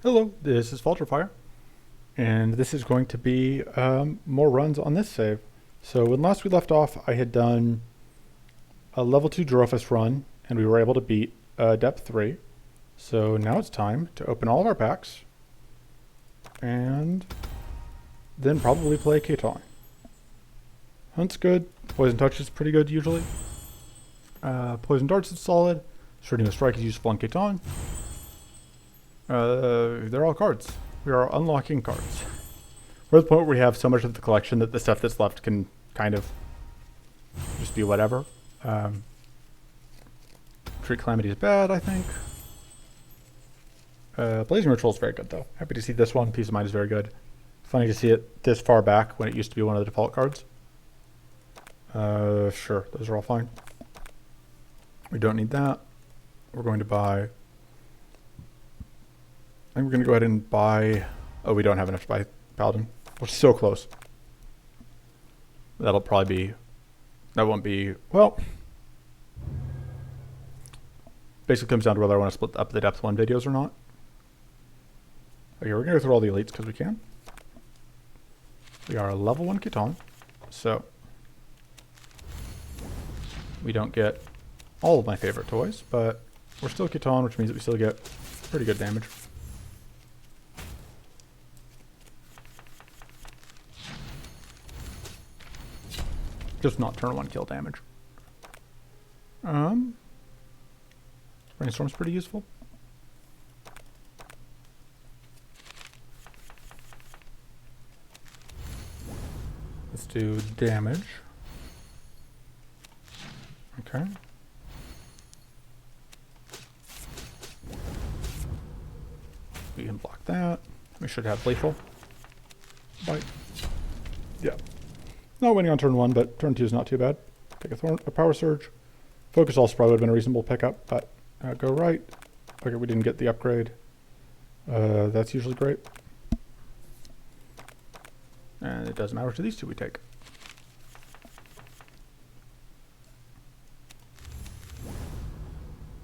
Hello, this is Falterfire, and this is going to be more runs on this save. So when last we left off, I had done a level 2 Girophus run, and we were able to beat depth 3. So now it's time to open all of our packs, and then probably play Caitan. Hunt's good, Poison Touch is pretty good usually. Poison Darts is solid, Shredding Strike is useful on Caitan. They're all cards. We are unlocking cards. We're at the point where we have so much of the collection that the stuff that's left can kind of just be whatever. Treat Calamity is bad, I think. Blazing Ritual is very good, though. Happy to see this one. Peace of Mind is very good. Funny to see it this far back when it used to be one of the default cards. Sure, those are all fine. We don't need that. We're going to buy... I think we're going to go ahead and buy... Oh, we don't have enough to buy Paladin. We're so close. That'll probably be... That won't be... Well... Basically comes down to whether I want to split up the depth 1 videos or not. Okay, we're going to go through all the elites because we can. We are a level 1 Caitan. So... We don't get all of my favorite toys, but we're still Caitan, which means that we still get pretty good damage. Just not turn 1 kill damage. Brainstorm's pretty useful. Let's do damage. Okay. We can block that. We should have lethal. Bite. Yeah. Not winning on turn 1, but turn 2 is not too bad. Take a power surge. Focus also probably would have been a reasonable pickup, but go right. Okay, we didn't get the upgrade. That's usually great. And it doesn't matter which of these two we take.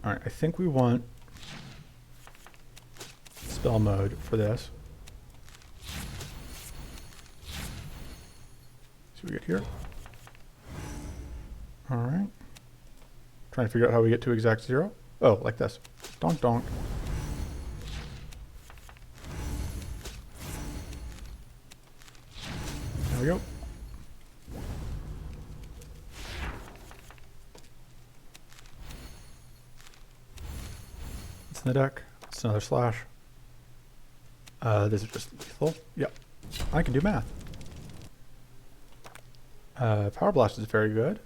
Alright, I think we want spell mode for this. We get here. Alright. Trying to figure out how we get to exact 0. Oh, like this. Donk donk. There we go. It's in the deck. It's another slash. This is just lethal. Yep. I can do math. Power Blast is very good.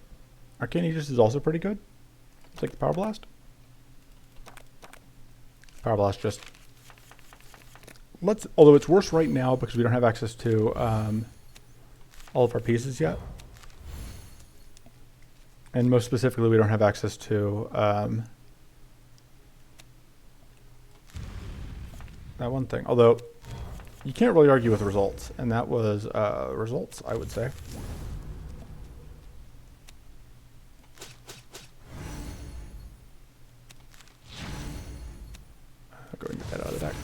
Arcane Aegis is also pretty good. I'll take the Power Blast. Power Blast just... Although it's worse right now because we don't have access to all of our pieces yet. And most specifically, we don't have access to that one thing. Although, you can't really argue with results. And that was results, I would say. Go and get that out of the deck.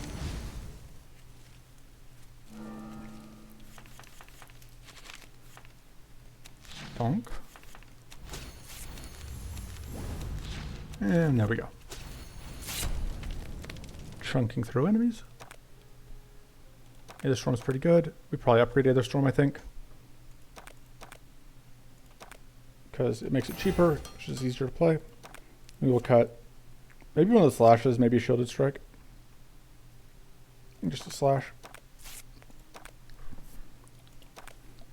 Donk. And there we go. Chunking through enemies. Aether Storm is pretty good. We probably upgrade Aether Storm, I think. Because it makes it cheaper, which is easier to play. We will cut maybe one of the slashes, maybe a Shielded Strike. Just a slash.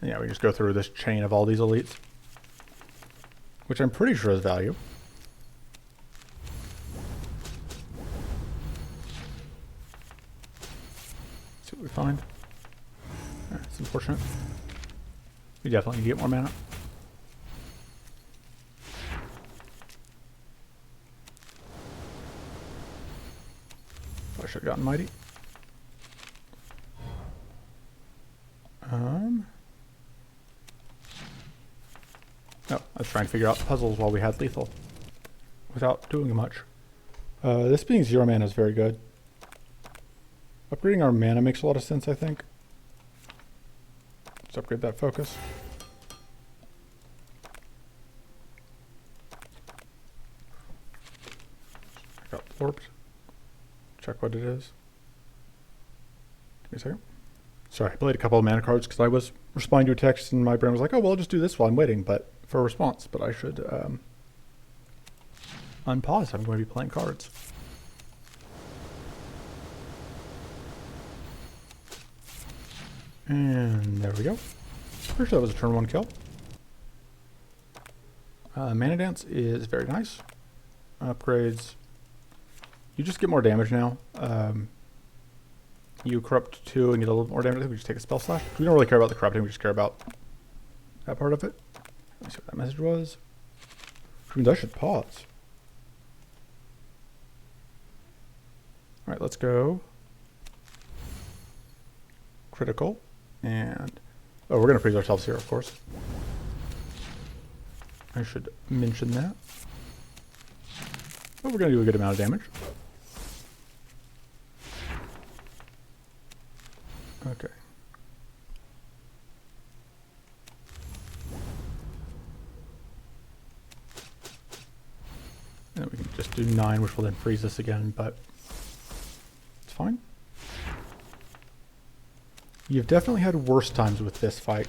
And yeah, we just go through this chain of all these elites, which I'm pretty sure has value. See what we find. It's unfortunate. We definitely need to get more mana. I should have gotten Mighty. No, I was trying to figure out puzzles while we had lethal without doing much. This being 0 mana is very good. Upgrading our mana makes a lot of sense, I think. Let's upgrade that focus. I got warped. Check what it is. Give me a second. Sorry, I played a couple of mana cards because I was responding to a text and my brain was like, oh, well, I'll just do this while I'm waiting for a response. But I should unpause. I'm going to be playing cards. And there we go. Pretty sure that was a turn 1 kill. Mana Dance is very nice. Upgrades. You just get more damage now. You corrupt 2 and get a little more damage. I think we just take a spell slash. We don't really care about the corrupting, we just care about that part of it. Let me see what that message was. Which means I should pause. Alright, let's go. Critical. And oh, we're going to freeze ourselves here, of course. I should mention that. But we're going to do a good amount of damage. Okay. And then we can just do 9, which will then freeze us again, but it's fine. You've definitely had worse times with this fight.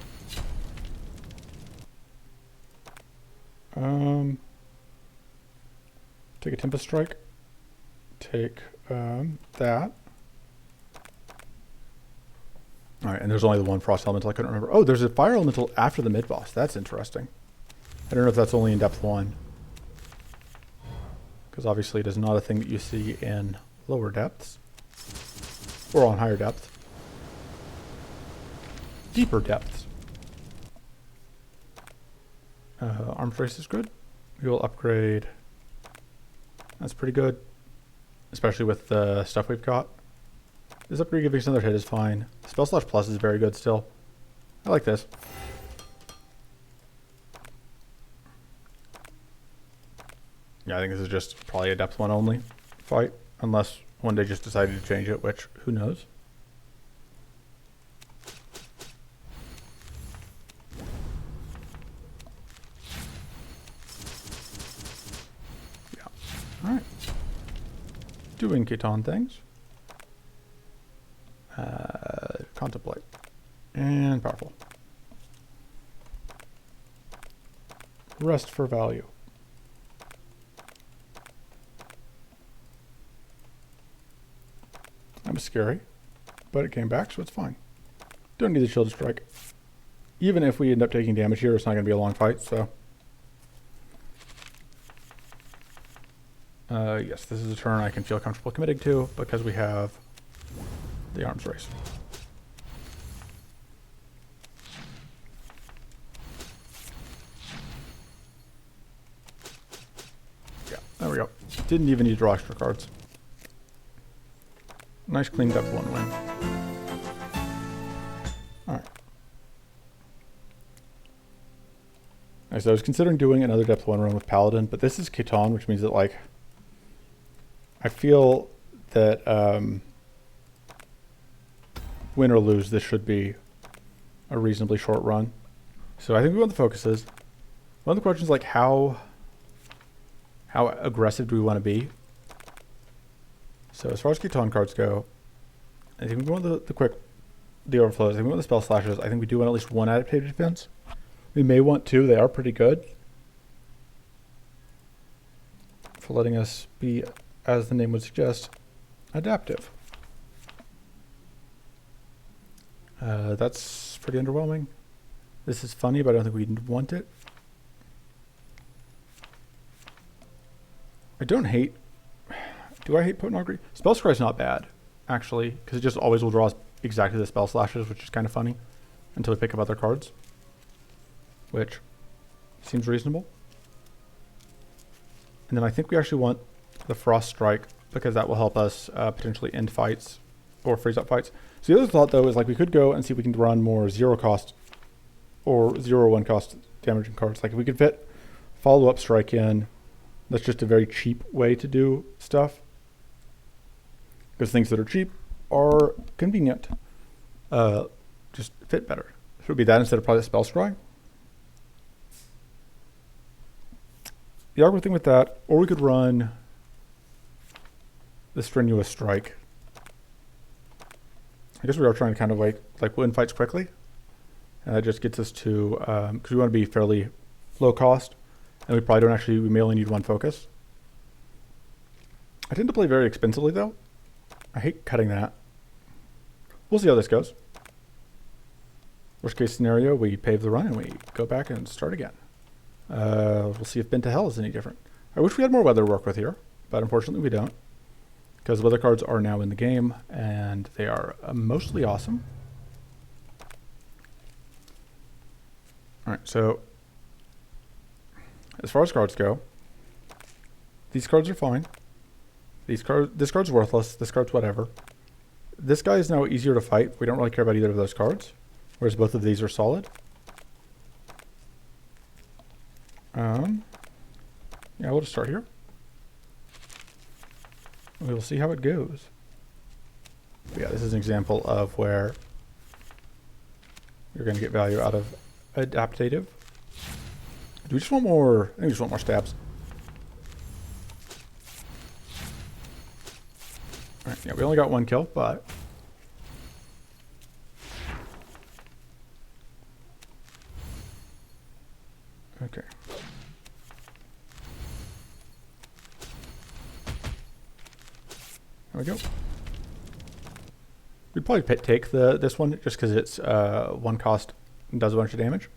Take a Tempest Strike. Take that. Alright, and there's only the one Frost Elemental I couldn't remember. Oh, there's a Fire Elemental after the mid-boss. That's interesting. I don't know if that's only in depth 1. Because obviously it is not a thing that you see in lower depths. Or on higher depths. Deeper depths. Arms Race is good. We will upgrade. That's pretty good. Especially with the stuff we've got. This upgrade giving us another hit is fine. Spell Slash Plus is very good still. I like this. Yeah, I think this is just probably a depth 1 only fight. Unless one day just decided to change it, which, who knows. Alright. Doing Caitan things. Contemplate. And powerful. Rest for value. That was scary, but it came back, so it's fine. Don't need the Shield Strike. Even if we end up taking damage here, it's not going to be a long fight, so... yes, this is a turn I can feel comfortable committing to because we have the Arms Race. Yeah, there we go. Didn't even need to draw extra cards. Nice clean depth 1 win. Alright. Alright, so I was considering doing another depth 1 run with Paladin, but this is Caitan, which means that, like, I feel that win or lose, this should be a reasonably short run. So I think we want the focuses. One of the questions is like how aggressive do we want to be? So as far as Caitan cards go, I think we want the overflows. I think we want the spell slashes. I think we do want at least 1 adaptive defense. We may want 2. They are pretty good for letting us be, as the name would suggest, adaptive. That's pretty underwhelming. This is funny, but I don't think we want it. I don't hate... Do I hate Potent Augury? Spell Scry is not bad, actually, because it just always will draw us exactly the spell slashes, which is kind of funny, until we pick up other cards, which seems reasonable. And then I think we actually want the Frost Strike, because that will help us potentially end fights or freeze up fights. So the other thought, though, is like we could go and see if we can run more 0 cost or 0/1 cost damaging cards. Like if we could fit follow-up strike in, that's just a very cheap way to do stuff. Because things that are cheap are convenient. Just fit better. It would be that instead of probably spell scrying. The awkward thing with that, or we could run the strenuous strike. I guess we are trying to kind of like win fights quickly. And that just gets us to, because we want to be fairly low cost. And we probably don't actually, we may only need one focus. I tend to play very expensively though. I hate cutting that. We'll see how this goes. Worst case scenario, we pave the run and we go back and start again. We'll see if Bent to Hell is any different. I wish we had more weather to work with here, but unfortunately we don't. Because the weather cards are now in the game and they are mostly awesome. Alright, so as far as cards go, these cards are fine. This card's worthless, this card's whatever. This guy is now easier to fight. We don't really care about either of those cards, whereas both of these are solid. Yeah, we'll just start here. We will see how it goes. But yeah, this is an example of where you're going to get value out of adaptative. Do we just want more? I think we just want more stabs. Alright, yeah, we only got one kill, but okay. There we go. We'd probably take this one just because it's one cost and does a bunch of damage.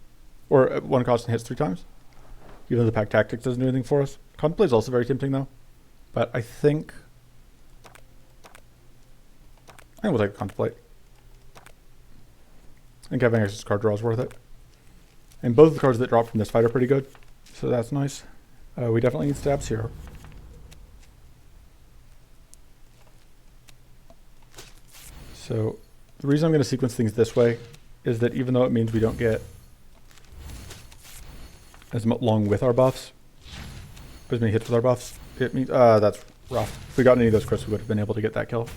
Or one cost and hits 3 times. Even though the pack tactics doesn't do anything for us. Contemplate is also very tempting though. But I think we'll take Contemplate. I think having access to card draw is worth it. And both of the cards that drop from this fight are pretty good. So that's nice. We definitely need stabs here. So the reason I'm going to sequence things this way is that even though it means we don't get as long with our buffs, as many hits with our buffs, it means, that's rough. If we got any of those crits, we would have been able to get that kill.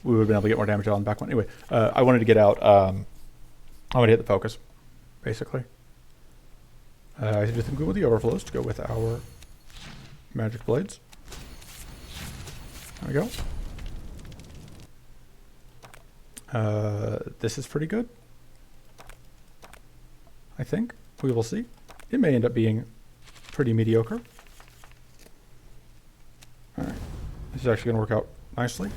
We would have been able to get more damage out on the back one. Anyway, I wanted to get out, I wanted to hit the focus, basically. I just think we want the overflows to go with our magic blades. There we go. This is pretty good. I think. We will see. It may end up being pretty mediocre. Alright. This is actually going to work out nicely.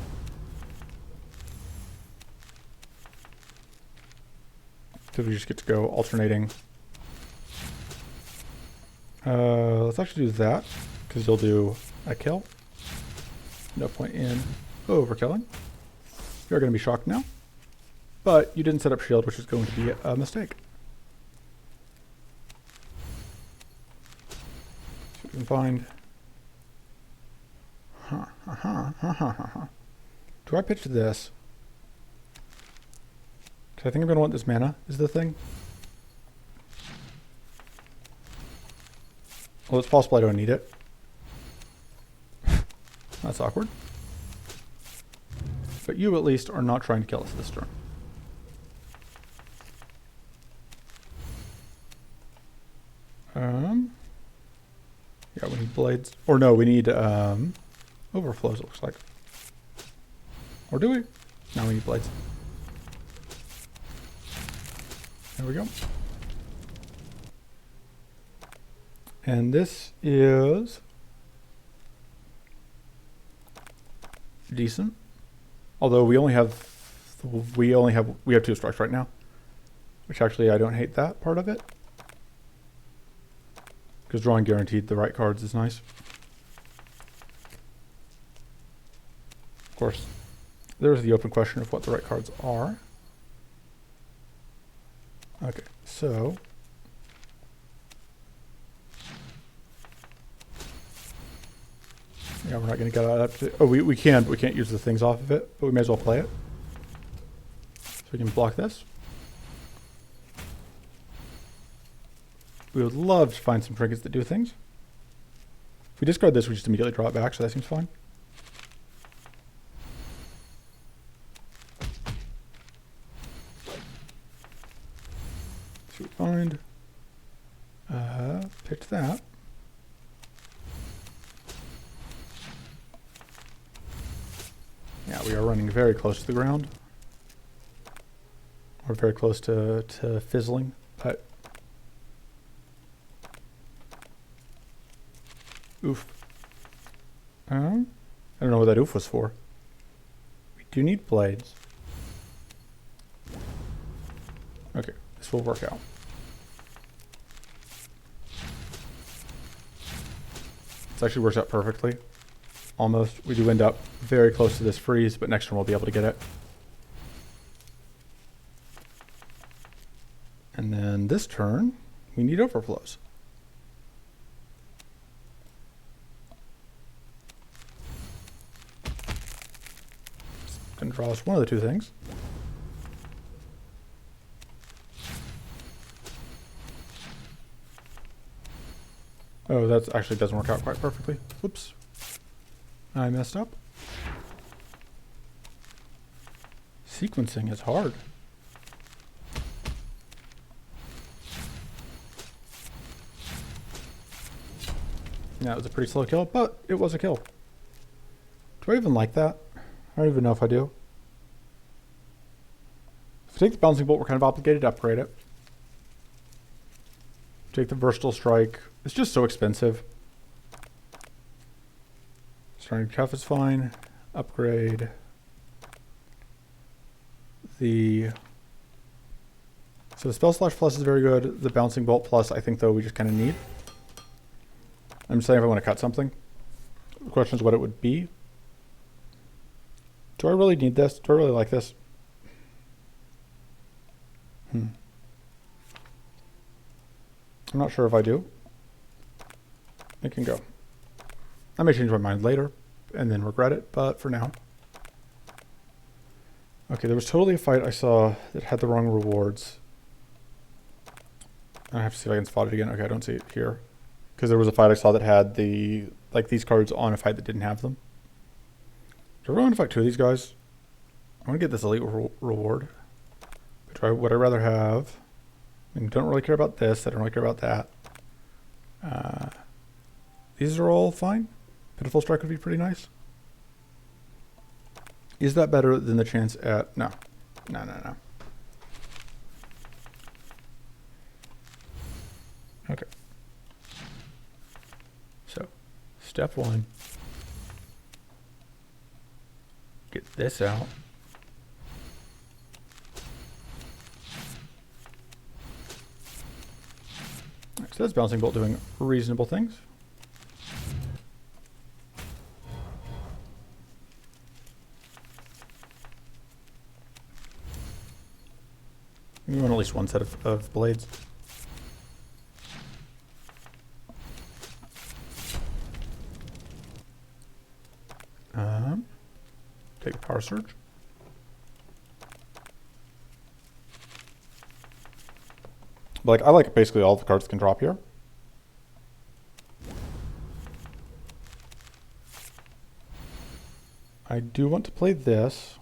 So we just get to go alternating. Let's actually do that, because you'll do a kill. No point in overkilling. You're going to be shocked now. But you didn't set up shield, which is going to be a mistake. So we can find... Do I pitch this? Because I think I'm going to want this mana, is the thing. Well, it's possible I don't need it. That's awkward. But you at least are not trying to kill us this turn. Yeah, we need blades. Or no, we need overflows, it looks like. Or do we? No, we need blades. There we go. And this is decent. Although we have 2 strikes right now. Which actually I don't hate that part of it. Because drawing guaranteed the right cards is nice. Of course, there's the open question of what the right cards are. Okay, so yeah, we're not going to get out of it. Oh, we can't use the things off of it, but we may as well play it. So we can block this. We would love to find some trinkets that do things. If we discard this, we just immediately draw it back, so that seems fine. we find? Picked that. Yeah, we are running very close to the ground. We're very close to fizzling, but oof. I don't know what that oof was for. We do need blades. Okay, this will work out. This actually works out perfectly. Almost. We do end up very close to this freeze, but next turn we'll be able to get it. And then this turn, we need overflows. It's going to draw us one of the two things. Oh, that actually doesn't work out quite perfectly. Whoops. I messed up. Sequencing is hard. Yeah, it was a pretty slow kill, but it was a kill. Do I even like that? I don't even know if I do. If we take the bouncing bolt, we're kind of obligated to upgrade it. Take the versatile strike. It's just so expensive. Starting cuff is fine. Upgrade the... So the spell slash plus is very good. The bouncing bolt plus, I think, though, we just kind of need. I'm just saying if I want to cut something. The question is what it would be. Do I really need this? Do I really like this? I'm not sure if I do. It can go. I may change my mind later and then regret it, but for now. Okay, there was totally a fight I saw that had the wrong rewards. I have to see if I can spot it again. Okay, I don't see it here. Because there was a fight I saw that had the, like, these cards on a fight that didn't have them. Do I really want to fight two of these guys? I want to get this elite reward. But would I rather have... I mean, don't really care about this. I don't really care about that. These are all fine. Pitiful Strike would be pretty nice. Is that better than the chance at... No. No, no, no. Okay. So, step one. Get this out. Alright, so that's Bouncing Bolt doing reasonable things. We want at least one set of blades. Take Power Surge. But like, I like basically all the cards that can drop here. I do want to play this.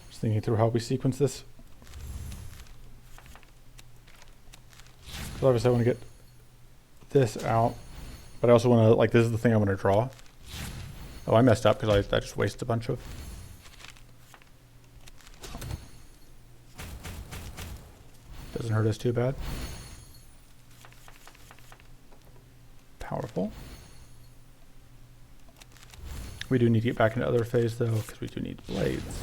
Just thinking through how we sequence this. Because obviously I want to get this out, but I also want to, like, this is the thing I want to draw. Oh, I messed up because I just wasted a bunch of... Doesn't hurt us too bad. Powerful. We do need to get back into other phase though, because we do need blades.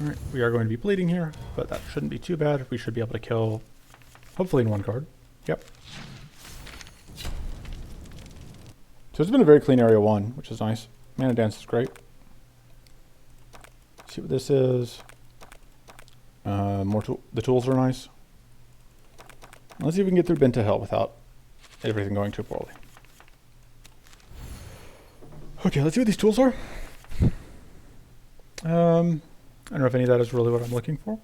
Alright, we are going to be bleeding here, but that shouldn't be too bad. We should be able to kill, hopefully in one card. Yep. So it's been a very clean area one, which is nice. Mana Dance is great. See what this is. The tools are nice. Let's see if we can get through Bent to Hell without everything going too poorly. Okay, let's see what these tools are. I don't know if any of that is really what I'm looking for.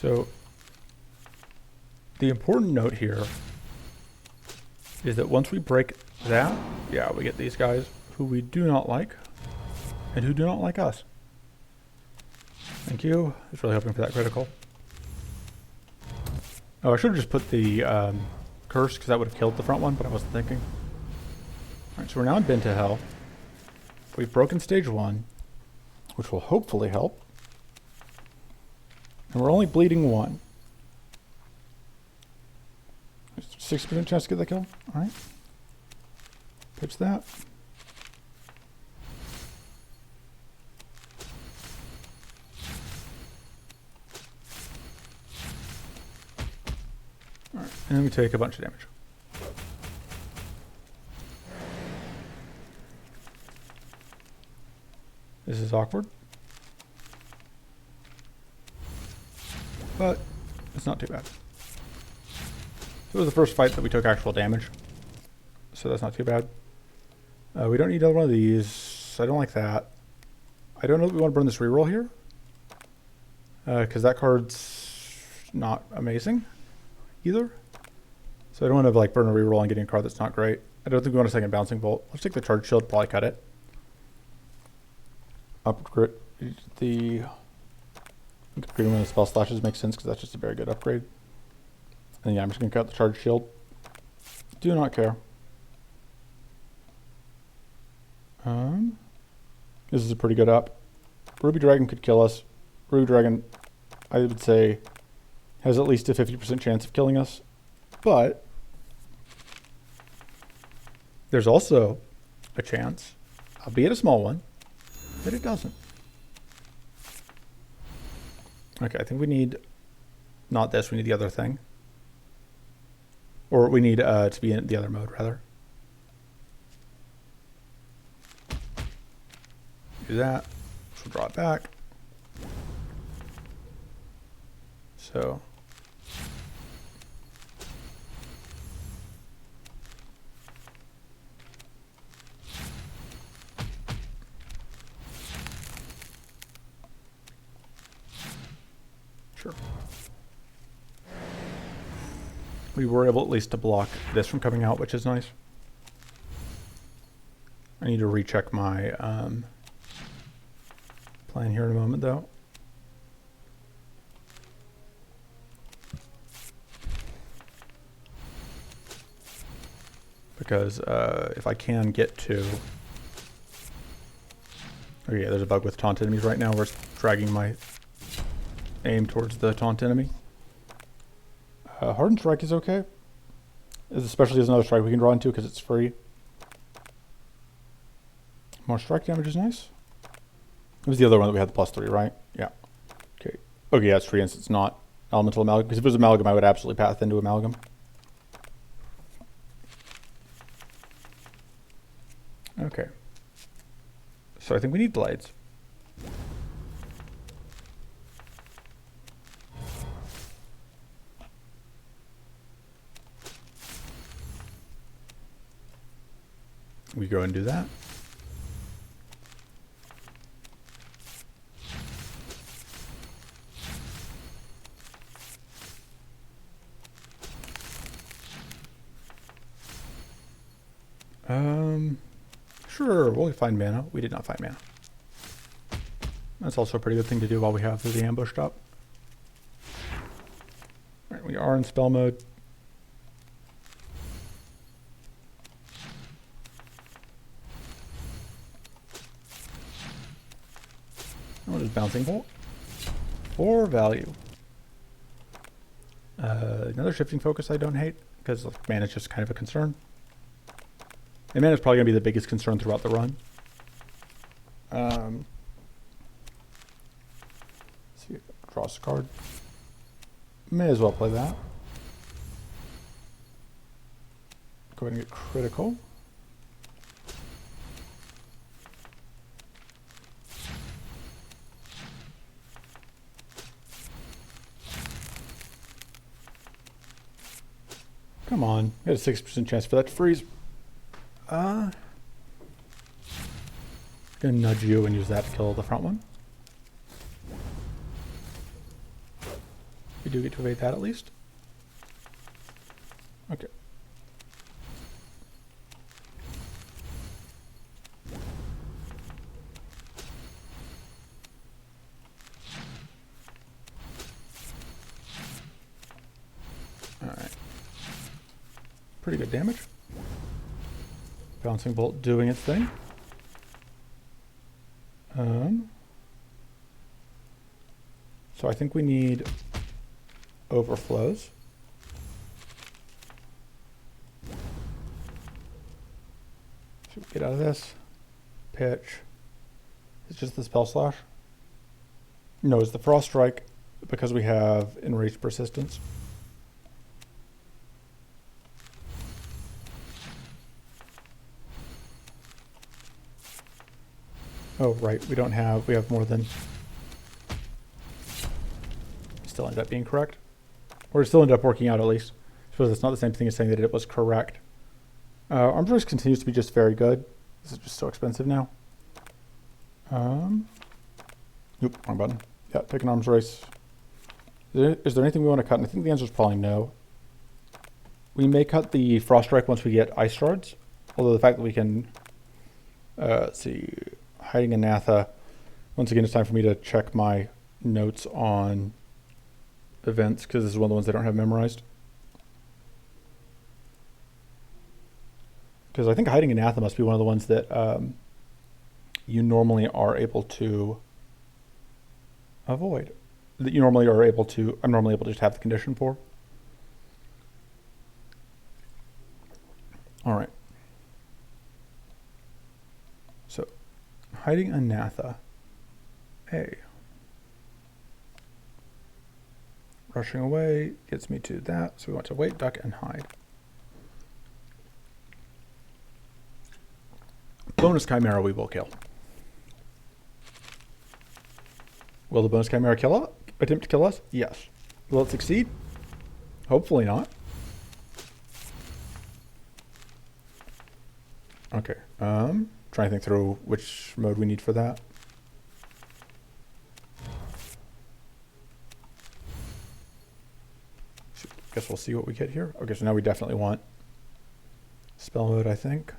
So the important note here is that once we break that, yeah, we get these guys who we do not like and who do not like us. Thank you. I was really hoping for that critical. Oh, I should have just put the curse because that would have killed the front one, but I wasn't thinking. Alright, so we're now in Bin to Hell. We've broken stage 1, which will hopefully help. And we're only bleeding 1. 6% chance to get that kill. Alright. Pitch that. Alright, and then we take a bunch of damage. This is awkward. But it's not too bad. This was the first fight that we took actual damage. So that's not too bad. We don't need another one of these. I don't like that. I don't know if we want to burn this reroll here. Because that card's not amazing either. So I don't want to like burn a reroll and getting a card that's not great. I don't think we want a second Bouncing Bolt. Let's take the Charge Shield, probably cut it. Upgrade the upgrading when the spell slashes makes sense because that's just a very good upgrade. And yeah, I'm just gonna cut the Charge Shield. Do not care. This is a pretty good up. Ruby Dragon could kill us. Ruby Dragon, I would say, has at least a 50% chance of killing us. But there's also a chance, albeit a small one, that it doesn't. Okay, I think we need not this, we need the other thing. Or we need to be in the other mode, rather. Do that. So draw it back. So. Sure. We were able at least to block this from coming out, which is nice. I need to recheck my plan here in a moment, though. Because if I can get to... Oh yeah, there's a bug with taunt enemies right now where it's dragging my aim towards the taunt enemy. Hardened Strike is okay. Especially as another strike we can draw into because it's free. More strike damage is nice. It was the other one that we had the +3, right? Yeah. Okay. Okay, yeah, it's free since it's not Elemental Amalgam. Because if it was Amalgam, I would absolutely path into Amalgam. Okay. So I think we need Blades. We go and do that. Sure, we'll find mana. We did not find mana. That's also a pretty good thing to do while we have the ambush up. Alright, we are in spell mode. What is Bouncing Bolt? For value. Another Shifting Focus I don't hate, because mana is just kind of a concern. And mana is probably going to be the biggest concern throughout the run. Let's see, draw us a card. May as well play that. Go ahead and get critical. Come on, we had a 6% chance for that to freeze. Gonna nudge you and use that to kill the front one. do get to evade that at least. Okay. Alright. Pretty good damage. Bouncing bolt doing its thing. So I think we need overflows. Should we get out of this? Pitch. It's just the spell slash. No, it's the frost strike because we have enraged persistence. Oh, right. We have more than... Still ended up being correct. Or it still ended up working out at least. I suppose it's not the same thing as saying that it was correct. Arms race continues to be just very good. This is just so expensive now. Nope, wrong button. Yeah, take an arms race. Is there anything we want to cut? And I think the answer is probably no. We may cut the frost strike once we get ice shards. Although the fact that we can... let's see... Hiding Anatha. Once again, it's time for me to check my notes on events, because this is one of the ones I don't have memorized. Because I think Hiding Anatha must be one of the ones that you normally are able to avoid. That you normally are able to, I'm normally able to just have the condition for. Alright. So, Hiding Anatha. A. Rushing away gets me to that, so we want to wait, duck, and hide. Bonus Chimera we will kill. Will the bonus Chimera attempt to kill us? Yes. Will it succeed? Hopefully not. Okay. Trying to think through which mode we need for that. Guess we'll see what we get here. Okay, so now we definitely want spell mode, I think.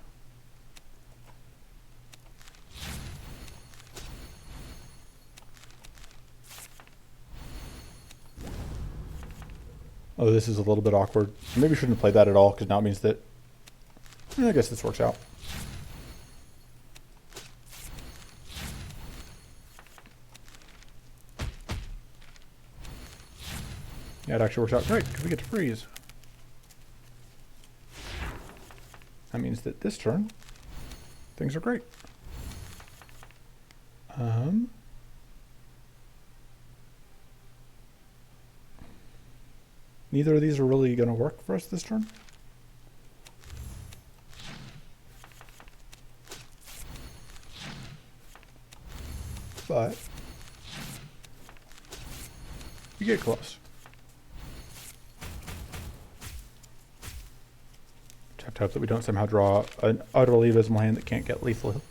Oh, this is a little bit awkward. Maybe we shouldn't play that at all, because now it means that... I guess this works out. Yeah, it actually works out great, because we get to freeze. That means that this turn, things are great. Neither of these are really going to work for us this turn. But we get close. Just have to hope that we don't somehow draw an utterly abysmal hand that can't get lethal.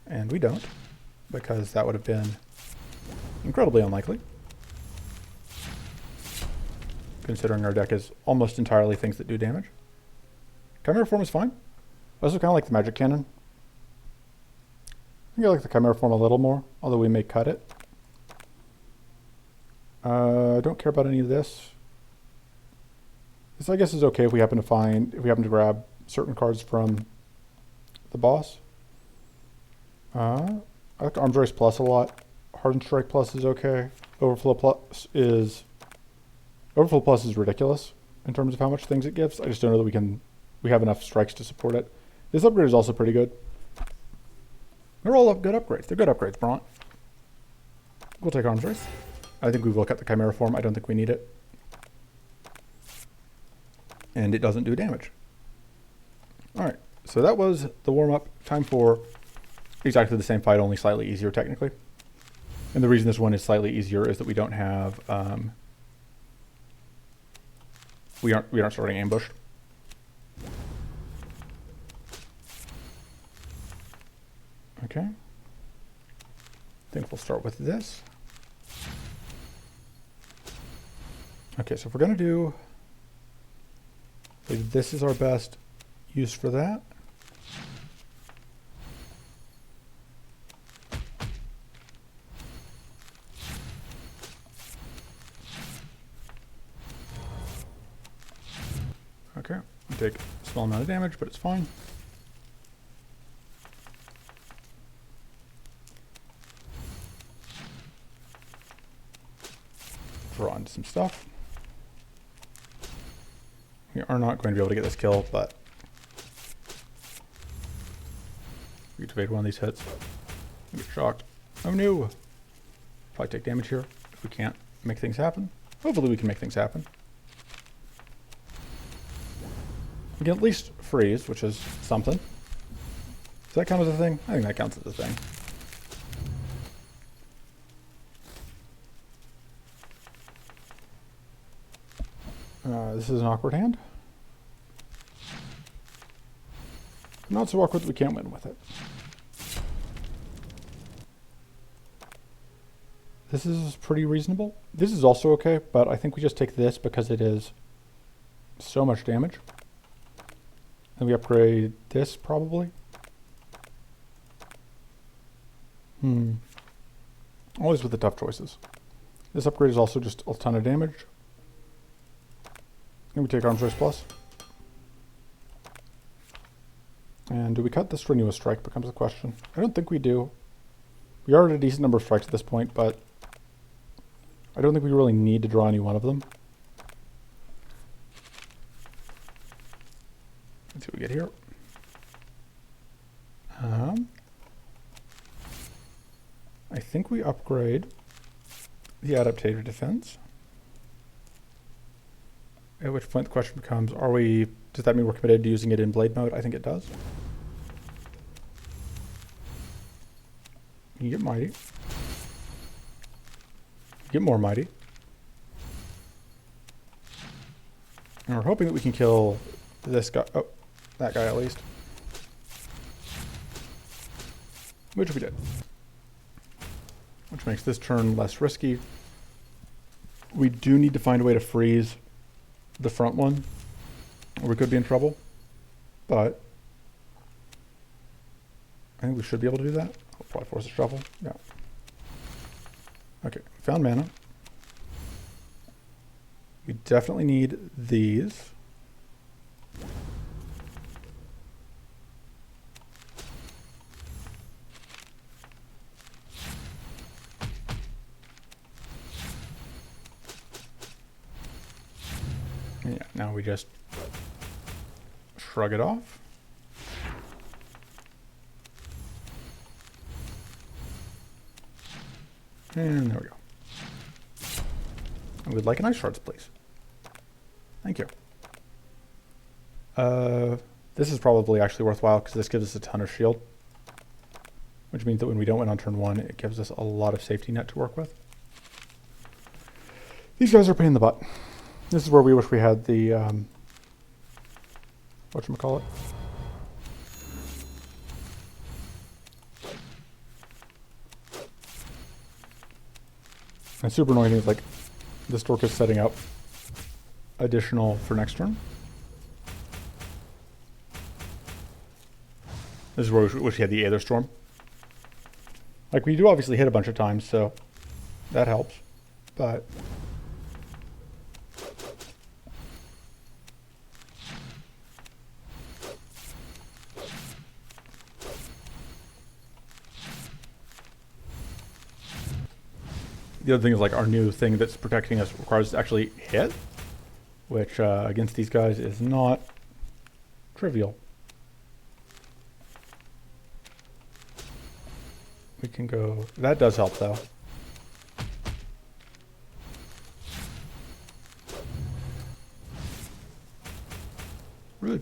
And we don't, because that would have been incredibly unlikely, considering our deck is almost entirely things that do damage. Chimera form is fine. I also kind of like the magic cannon. I think I like the Chimera form a little more, although we may cut it. I don't care about any of this. This, I guess, is okay if we happen to grab certain cards from the boss. I like Arms Race Plus a lot. Hardened Strike Plus is okay. Overflow Plus is ridiculous in terms of how much things it gives. I just don't know that we have enough strikes to support it. This upgrade is also pretty good. They're all good upgrades. They're good upgrades, Bront. We'll take Arms Race. I think we will cut the Chimera form. I don't think we need it. And it doesn't do damage. Alright, so that was the warm-up. Time for exactly the same fight, only slightly easier technically. And the reason this one is slightly easier is that we don't have... we aren't starting ambush. Okay. I think we'll start with this. Okay, so if we're going to do... Like, this is our best use for that. Okay, we take a small amount of damage, but it's fine. Draw into some stuff. We are not going to be able to get this kill, but we could evade one of these hits. I get shocked. Oh no! Probably take damage here if we can't make things happen. Hopefully we can make things happen. We can at least freeze, which is something. Does that count as a thing? I think that counts as a thing. This is an awkward hand. Not so awkward that we can't win with it. This is pretty reasonable. This is also okay, but I think we just take this because it is so much damage. And we upgrade this probably. Always with the tough choices. This upgrade is also just a ton of damage. And we take Arms Race Plus. And do we cut the Strenuous Strike becomes the question. I don't think we do. We are at a decent number of strikes at this point, but I don't think we really need to draw any one of them. Let's see what we get here. I think we upgrade the Adaptative Defense. At which point the question becomes, does that mean we're committed to using it in Blade mode? I think it does. You get Mighty. You get more Mighty. And we're hoping that we can kill this guy. Oh, that guy at least. Which we did. Which makes this turn less risky. We do need to find a way to freeze the front one, or we could be in trouble, but I think we should be able to do that. I'll probably force a shuffle. Yeah. Okay, found mana. We definitely need these. Yeah, now we just shrug it off. And there we go. I would like an Ice Shards, please. Thank you. This is probably actually worthwhile because this gives us a ton of shield. Which means that when we don't win on turn one, it gives us a lot of safety net to work with. These guys are a pain in the butt. This is where we wish we had the, whatchamacallit? And super annoying thing is like, this dork is setting up additional for next turn. This is where we wish we had the Aether Storm. Like, we do obviously hit a bunch of times, so that helps, but the other thing is like our new thing that's protecting us requires us to actually hit, which against these guys is not trivial. We can go, that does help though. Rude.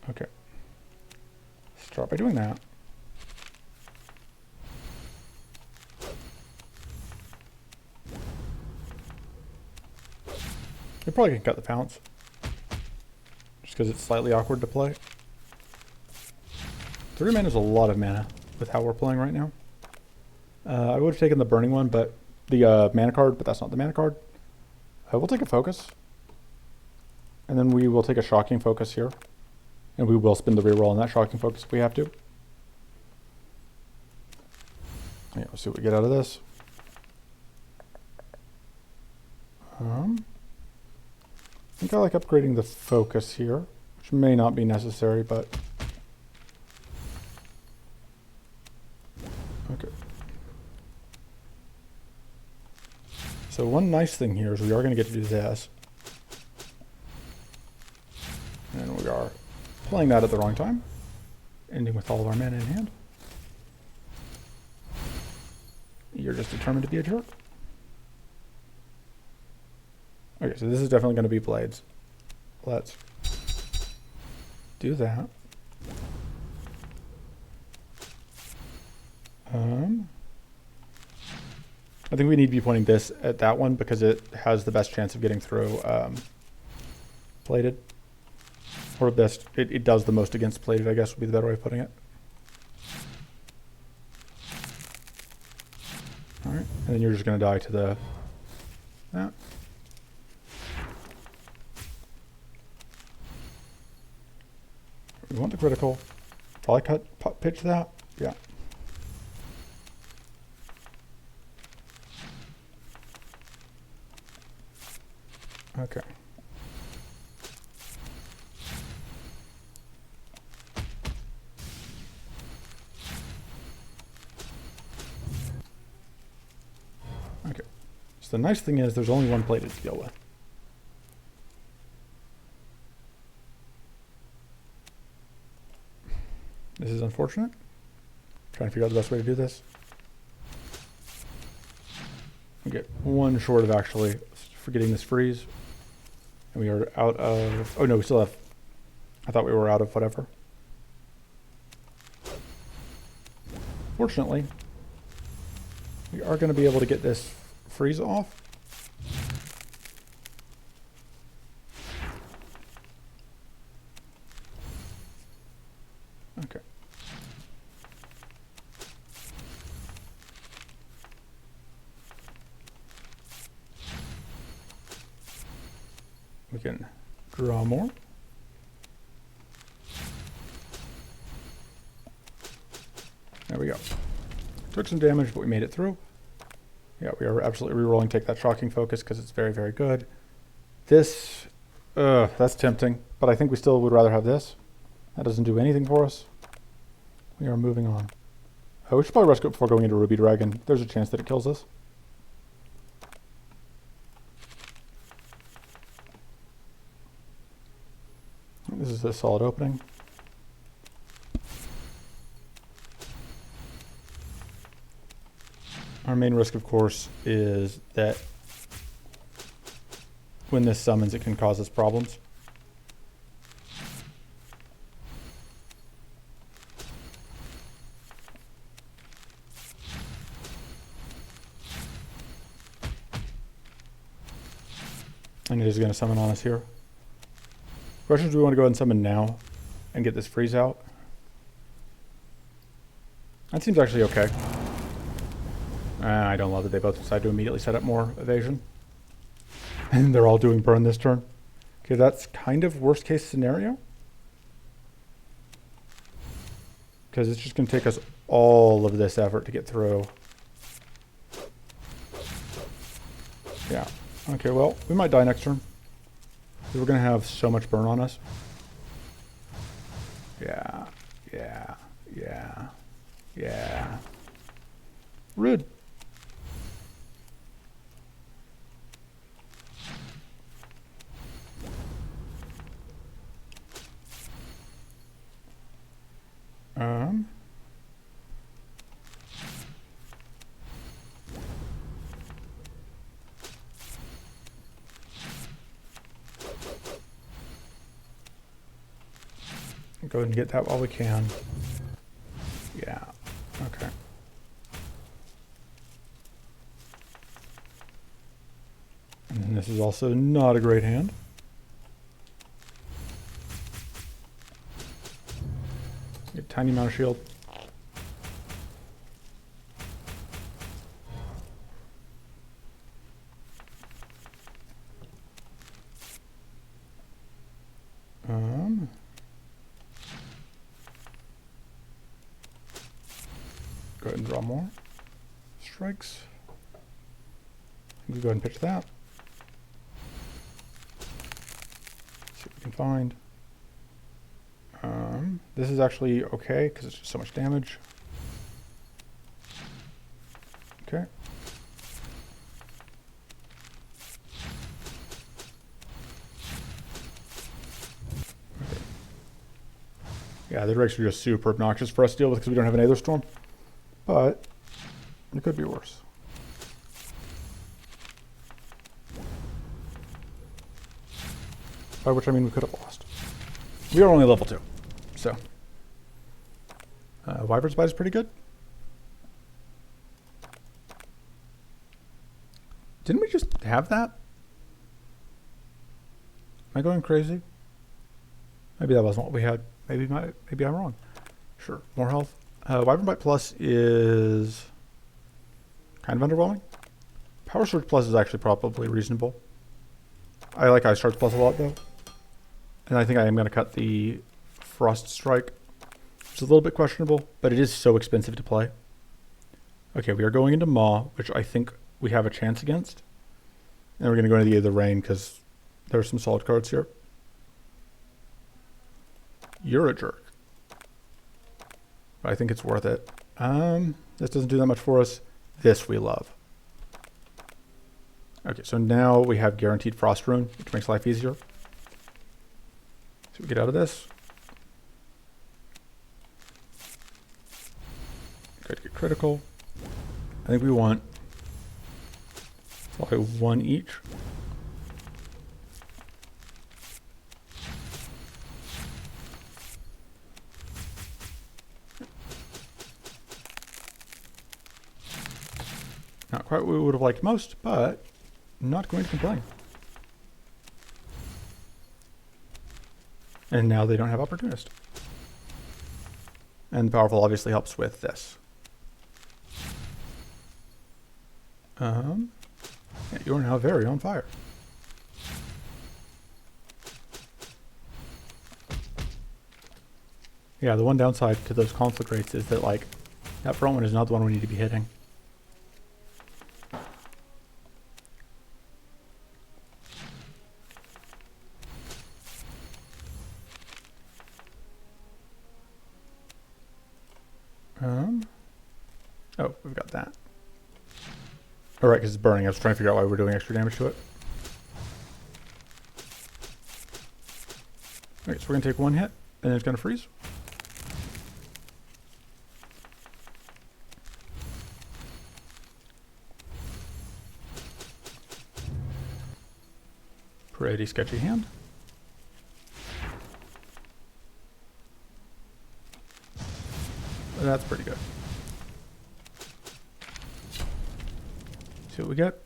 Okay. Start by doing that. You probably can cut the pounce. Just because it's slightly awkward to play. 3 mana is a lot of mana with how we're playing right now. I would have taken the burning one, but the mana card, but that's not the mana card. We'll take a focus. And then we will take a shocking focus here. And we will spin the reroll on that shocking focus if we have to. Yeah, we'll see what we get out of this. I think I like upgrading the focus here, which may not be necessary, but... Okay. So one nice thing here is we are going to get to do this. And we are playing that at the wrong time. Ending with all of our mana in hand. You're just determined to be a jerk. Okay, so this is definitely going to be blades. Let's do that. I think we need to be pointing this at that one because it has the best chance of getting through plated. Or best, it does the most against plated, I guess would be the better way of putting it. Alright, and then you're just going to die to the... that. We want the critical. Probably pitch that. Yeah. Okay. Okay. So the nice thing is there's only one plated to deal with. This is unfortunate. Trying to figure out the best way to do this. We get one short of actually forgetting this freeze. And we are out of... Oh no, we still have... I thought we were out of whatever. Fortunately, we are going to be able to get this freeze off. Okay. We can draw more. There we go. Took some damage, but we made it through. Yeah, we are absolutely rerolling. Take that shocking focus because it's very, very good. This, that's tempting, but I think we still would rather have this. That doesn't do anything for us. We are moving on. We should probably rescue it before going into Ruby Dragon. There's a chance that it kills us. This is a solid opening. Our main risk, of course, is that when this summons, it can cause us problems. And it is going to summon on us here. Question is, do we want to go ahead and summon now and get this freeze out? That seems actually okay. I don't love that they both decide to immediately set up more evasion. And they're all doing burn this turn. Okay, that's kind of worst case scenario. Because it's just going to take us all of this effort to get through. Yeah. Okay, well, we might die next turn. Because we're going to have so much burn on us. Yeah. Yeah. Yeah. Yeah. Rude. Go ahead and get that while we can. Yeah. Okay. And this is also not a great hand. Get a tiny amount of shield. ahead and draw more strikes. We go ahead and pitch that. See what we can find. This is actually okay because it's just so much damage. Okay. Yeah, the directs are just super obnoxious for us to deal with because we don't have an Aether Storm. But it could be worse. By which I mean we could have lost. We are only level 2, so. Wyvern's Bite is pretty good. Didn't we just have that? Am I going crazy? Maybe that wasn't what we had. Maybe I'm wrong. Sure, more health. Wyvern Bite Plus is kind of underwhelming. Power Surge Plus is actually probably reasonable. I like Ice Charge Plus a lot though. And I think I am going to cut the Frost Strike. It's a little bit questionable, but it is so expensive to play. Okay, we are going into Maw, which I think we have a chance against. And we're going to go into the Rain because there's some solid cards here. You're a jerk. But I think it's worth it. This doesn't do that much for us. This we love. Okay, so now we have guaranteed Frost Rune, which makes life easier. So we get out of this. Try to get critical. I think we want probably 1 each. Not quite what we would have liked most, but not going to complain. And now they don't have Opportunist. And Powerful obviously helps with this. Yeah, you are now very on fire. Yeah, the one downside to those conflict rates is that, like, that front one is not the one we need to be hitting. Oh, we've got that. All right, because it's burning. I was trying to figure out why we're doing extra damage to it. Okay, so we're going to take 1 hit, and it's going to freeze. Pretty sketchy hand. That's pretty good. See what we get.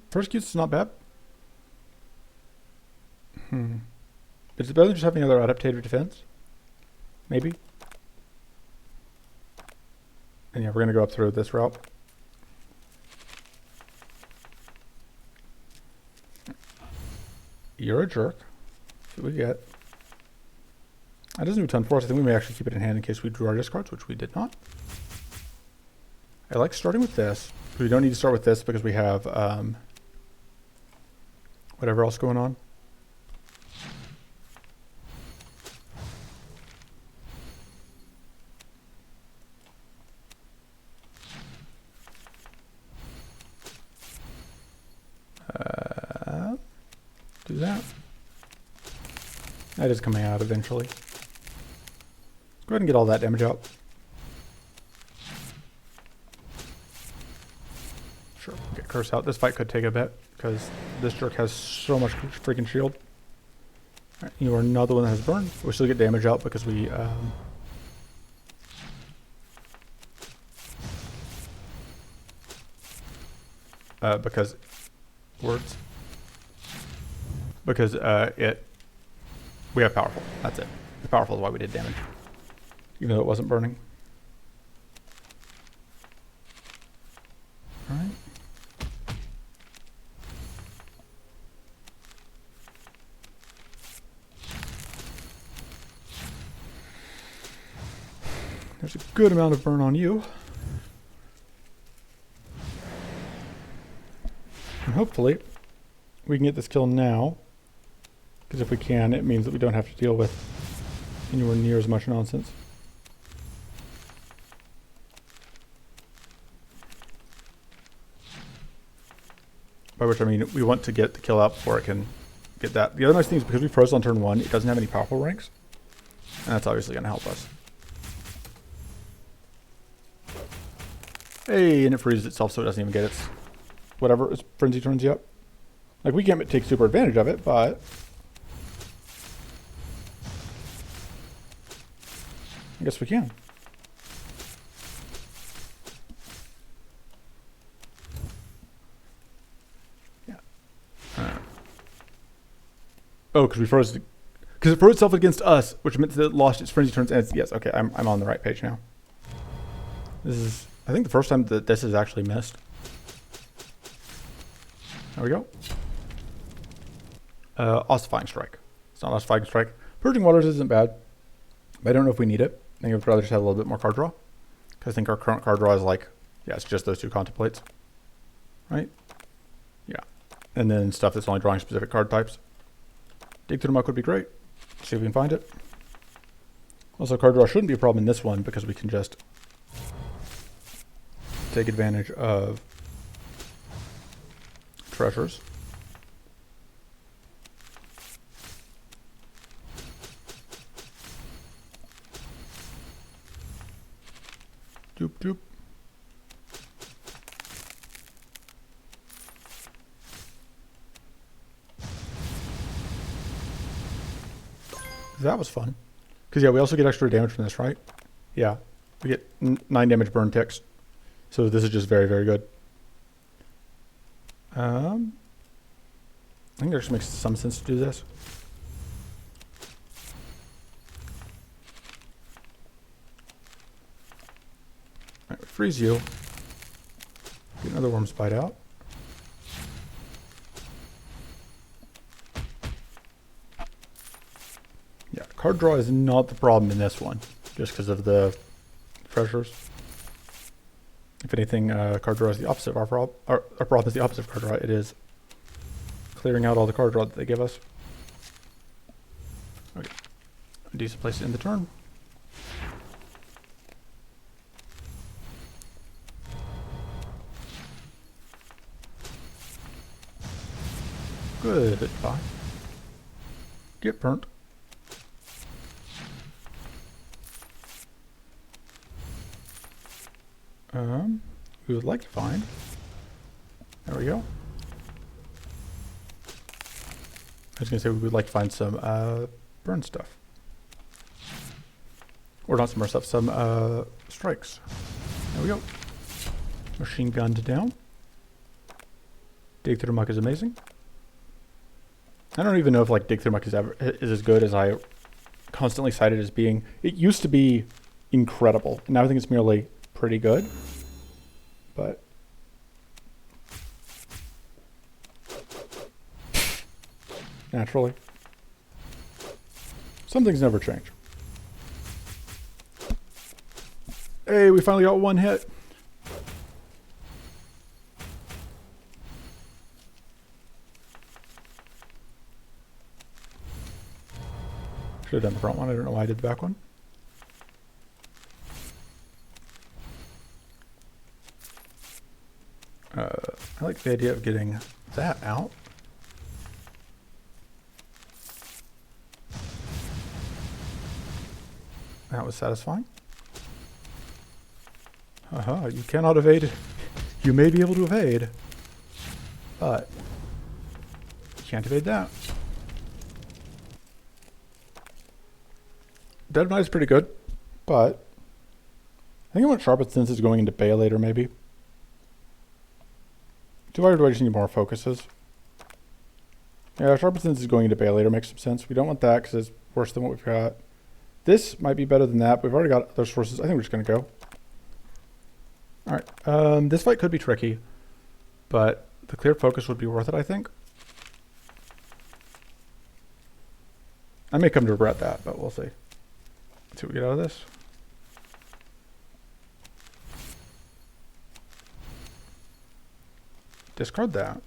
First Q's is not bad. Is it better than just having another adaptive defense? Maybe. And yeah, we're going to go up through this route. You're a jerk. See what we get. That doesn't do a ton for us. I think we may actually keep it in hand in case we drew our discards, which we did not. I like starting with this. We don't need to start with this because we have whatever else going on. Do that. That is coming out eventually. Go ahead and get all that damage out. Sure, get Curse out. This fight could take a bit because this jerk has so much freaking shield. Right, you are not the one that has burn. We still get damage out because we because words. Because we have Powerful. That's it. The Powerful is why we did damage. Even though it wasn't burning. Alright. There's a good amount of burn on you. And hopefully we can get this kill now. Because if we can, it means that we don't have to deal with anywhere near as much nonsense. By which I mean we want to get the kill out before it can get that. The other nice thing is because we froze on turn 1, it doesn't have any powerful ranks. And that's obviously going to help us. Hey, and it freezes itself so it doesn't even get its whatever its frenzy turns you up. Like, we can't take super advantage of it, but I guess we can. Yeah. Oh, because we froze. Because it froze itself against us, which meant that it lost its frenzy turns. And it's, yes, okay, I'm on the right page now. This is, I think, the first time that this is actually missed. There we go. Ossifying Strike. It's not Ossifying Strike. Purging Waters isn't bad. But I don't know if we need it. I think I'd rather just have a little bit more card draw. Because I think our current card draw is like, yeah, it's just those 2 Contemplates. Right? Yeah. And then stuff that's only drawing specific card types. Dig through the muck would be great. See if we can find it. Also, card draw shouldn't be a problem in this one because we can just take advantage of treasures. Doop doop. That was fun. Because, yeah, we also get extra damage from this, right? Yeah. We get 9 damage burn ticks. So this is just very, very good. I think it actually makes some sense to do this. Alright, freeze you. Get another Worm's Bite out. Yeah, card draw is not the problem in this one, just because of the treasures. If anything, card draw is the opposite of our problem. Our problem is the opposite of card draw. It is clearing out all the card draw that they give us. Okay, a decent place to end the turn. Goodbye. Get burnt. We would like to find. There we go. I was going to say we would like to find some burn stuff. Or not some burn stuff, some strikes. There we go. Machine gunned down. Dig through the muck is amazing. I don't even know if like dig through muck is as good as I constantly cite it as being. It used to be incredible. And now I think it's merely pretty good. But naturally, some things never change. Hey, we finally got 1 hit. Should have done the front one. I don't know why I did the back one. I like the idea of getting that out. That was satisfying. You cannot evade. You may be able to evade, but you can't evade that. Dead Knight is pretty good, but I think I want Sharpened Senses going into Bay later, maybe. Do I just need more focuses? Yeah, Sharpened Senses going into Bay later makes some sense. We don't want that because it's worse than what we've got. This might be better than that, but we've already got other sources. I think we're just going to go. Alright, this fight could be tricky, but the clear focus would be worth it, I think. I may come to regret that, but we'll see. Let's see what we get out of this. discard that.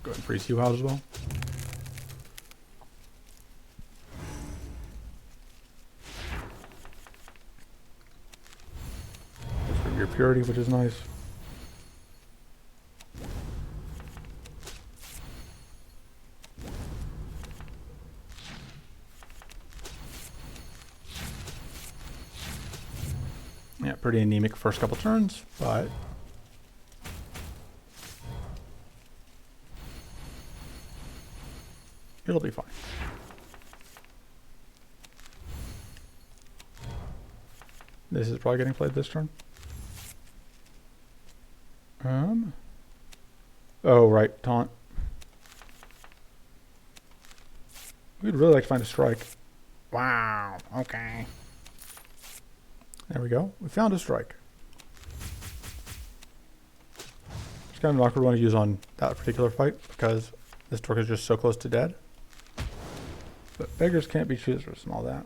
Go ahead and freeze you out as well. Your purity, which is nice. Yeah, pretty anemic first couple turns, but it'll be fine. This is probably getting played this turn. Oh, right, taunt. We'd really like to find a strike. Wow, okay. There we go. We found a strike. It's kind of an awkward one to use on that particular fight because this dork is just so close to dead. But beggars can't be choosers and all that.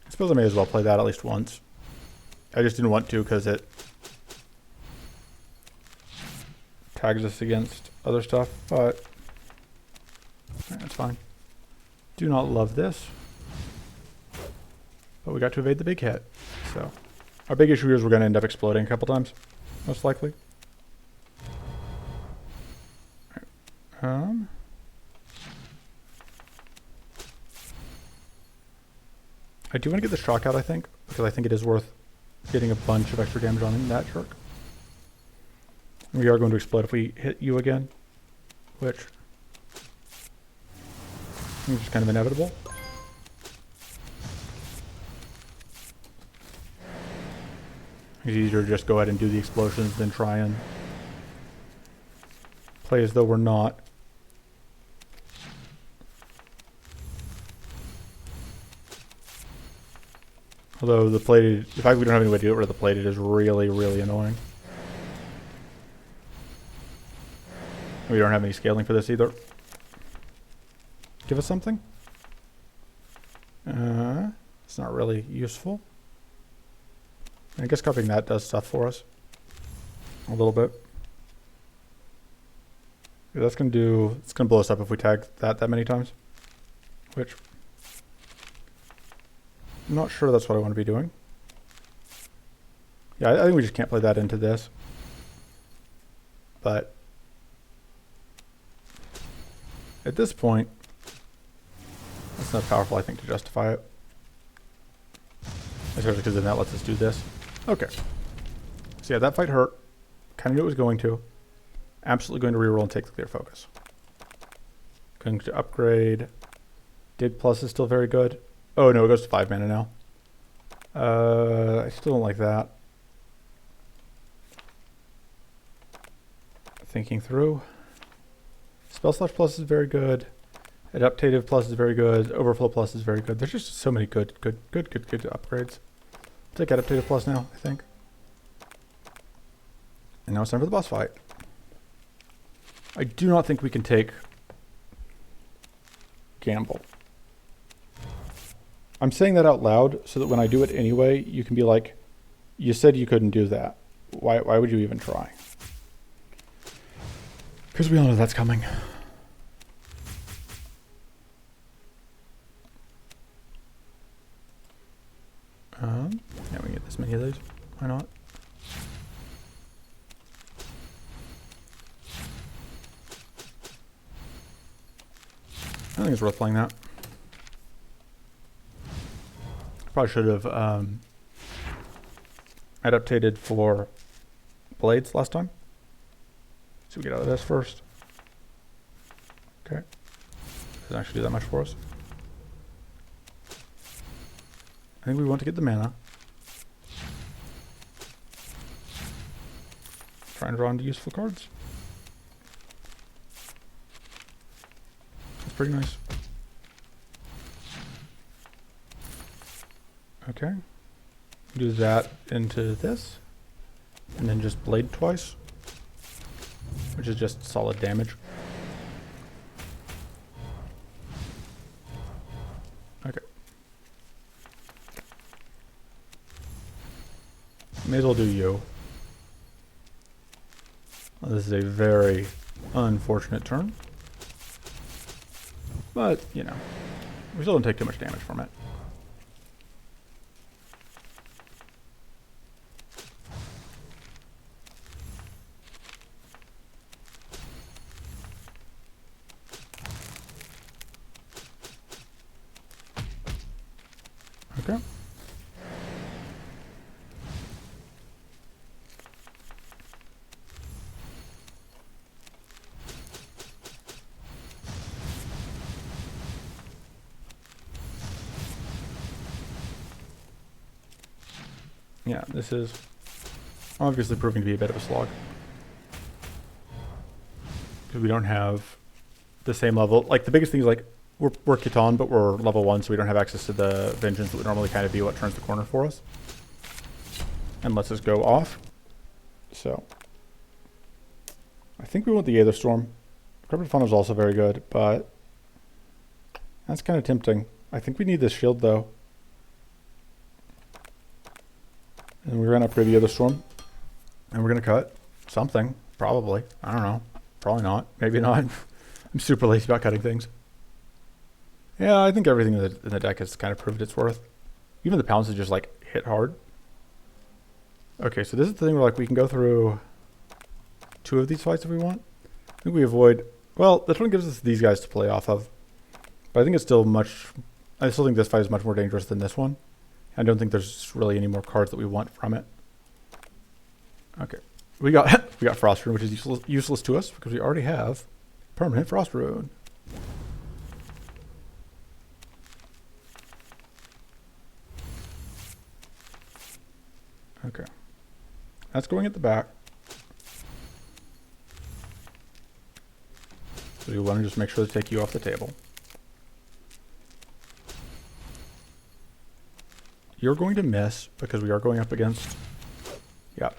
I suppose I may as well play that at least once. I just didn't want to because it tags us against other stuff, but that's fine. Do not love this. But we got to evade the big hit. So our big issue here is we're going to end up exploding a couple times, most likely. Right. I do want to get the shock out, I think, because I think it is worth getting a bunch of extra damage on that jerk. We are going to explode if we hit you again, which is just kind of inevitable. It's easier to just go ahead and do the explosions than try and play as though we're not. Although the plated, the fact we don't have any way to get rid of the plated is really, really annoying. We don't have any scaling for this either. Give us something? It's not really useful. I guess copying that does stuff for us. A little bit. Yeah, that's gonna do, it's gonna blow us up if we tag that many times. Which, I'm not sure that's what I want to be doing. Yeah, I think we just can't play that into this. But at this point, that's not powerful, I think, to justify it. Especially because then that lets us do this. Okay. So yeah, that fight hurt. Kind of knew it was going to. Absolutely going to reroll and take the clear focus. Going to upgrade. Dig Plus is still very good. Oh no, it goes to 5 mana now. I still don't like that. Thinking through. Spell Slash Plus is very good. Adaptative Plus is very good. Overflow Plus is very good. There's just so many good upgrades. Take Adaptative Plus now, I think. And now it's time for the boss fight. I do not think we can take Gamble. I'm saying that out loud so that when I do it anyway, you can be like, you said you couldn't do that. Why would you even try? Because we all know that's coming. Yeah, we can get this many of these. Why not? I think it's worth playing that. Probably should have adaptated for blades last time. So we get out of this first. Okay. Doesn't actually do that much for us. I think we want to get the mana. Try and draw into useful cards. That's pretty nice. Okay. Do that into this. And then just blade twice. which is just solid damage. Okay. May as well do you. Well, this is a very unfortunate turn. But, you know, we still don't take too much damage from it. Okay. Yeah, this is obviously proving to be a bit of a slog. Because we don't have the same level. Like, the biggest thing is, like, we're Caitan, but we're level 1, so we don't have access to the vengeance that would normally kind of be what turns the corner for us. And lets us go off. So, I think we want the Aether Storm. Corrupted Funnel is also very good, but that's kind of tempting. I think we need this shield, though. And we're going to upgrade the Aether Storm. And we're going to cut something, probably. I don't know. Probably not. Maybe not. I'm super lazy about cutting things. Yeah, I think everything in the deck has kind of proved its worth. Even the pounds just like hit hard. Okay, so this is the thing where like we can go through 2 of these fights if we want. I think we avoid, well, this one gives us these guys to play off of. But I think it's still I still think this fight is much more dangerous than this one. I don't think there's really any more cards that we want from it. Okay. We got Frost Rune, which is useless to us because we already have permanent Frost Rune. Okay. That's going at the back. So you want to just make sure to take you off the table. You're going to miss because we are going up against... Yeah.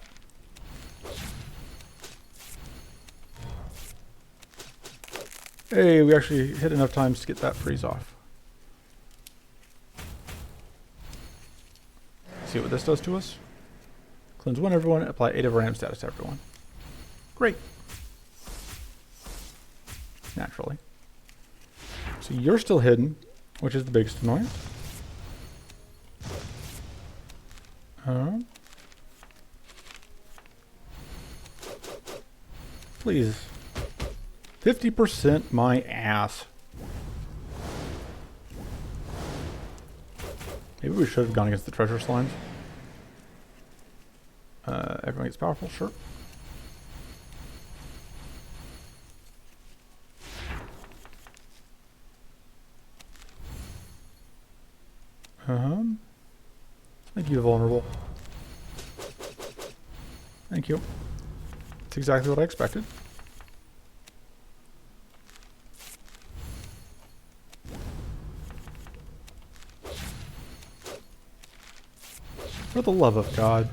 Hey, we actually hit enough times to get that freeze off. See what this does to us? Cleanse 1 everyone, apply 8 of RAM status to everyone. Great. Naturally. So you're still hidden, which is the biggest annoyance. Please. 50% my ass. Maybe we should have gone against the treasure slimes. Everyone gets powerful, sure. Make you vulnerable. Thank you. That's exactly what I expected. For the love of God.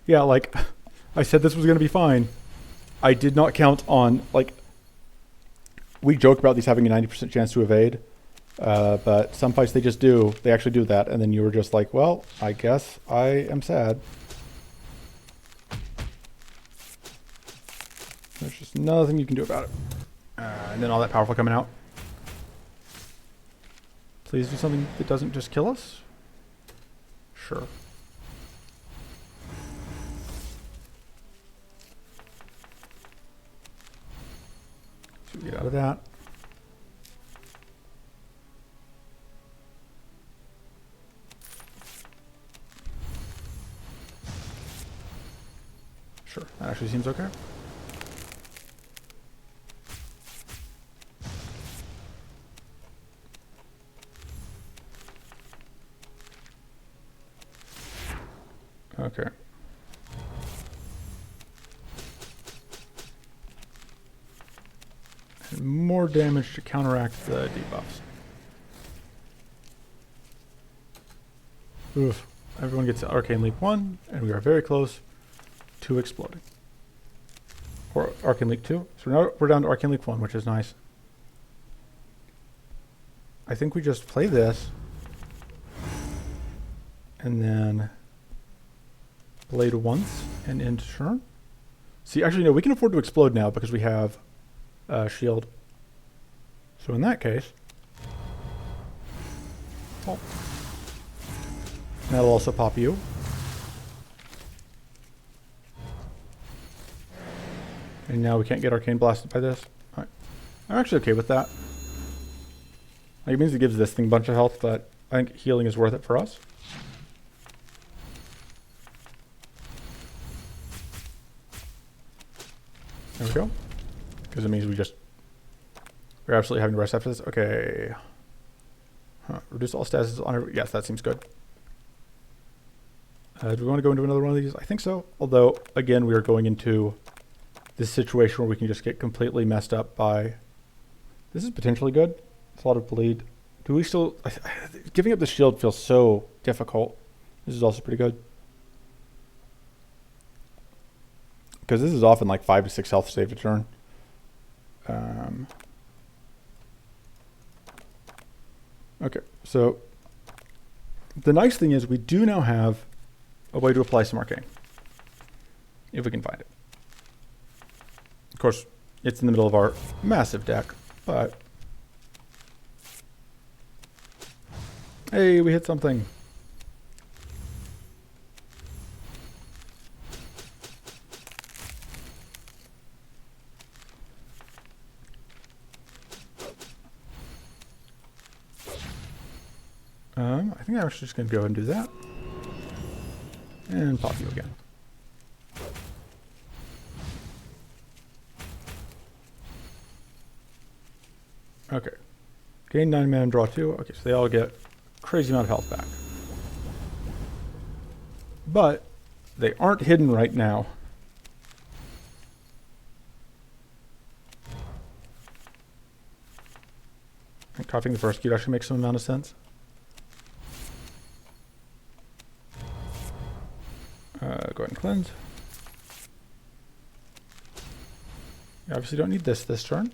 Yeah, like, I said this was going to be fine. I did not count on, like, we joke about these having a 90% chance to evade, but some fights they just do. They actually do that, and then you were just like, well, I guess I am sad. There's just nothing you can do about it. And then all that powerful coming out. Please do something that doesn't just kill us? Sure. So we get out of that. Sure, that actually seems okay. Okay. And more damage to counteract the debuffs. Oof. Everyone gets Arcane Leap 1, and we are very close to exploding. Or Arcane Leap 2. So now we're down to Arcane Leap 1, which is nice. I think we just play this. And then blade once and end turn. See, actually, no, we can afford to explode now because we have shield. So in that case, well, that'll also pop you. And now we can't get arcane blasted by this. Right. I'm actually okay with that. Like, it means it gives this thing a bunch of health, but I think healing is worth it for us. There we go. Because it means we're absolutely having to rest after this. Okay. Huh. Reduce all statuses on every... Yes, that seems good. Do we want to go into another one of these? I think so. Although, again, we are going into this situation where we can just get completely messed up by... This is potentially good. It's a lot of bleed. Do we still... Giving up the shield feels so difficult. This is also pretty good. Because this is often like 5 to 6 health save a turn. Okay, so the nice thing is we do now have a way to apply some arcane. If we can find it. Of course, it's in the middle of our massive deck, but... Hey, we hit something. I think I'm actually just going to go ahead and do that. And pop you again. Okay. Gain 9 mana and draw 2. Okay, so they all get crazy amount of health back. But they aren't hidden right now. And coughing the first cube actually makes some amount of sense. Go ahead and cleanse. You obviously don't need this turn.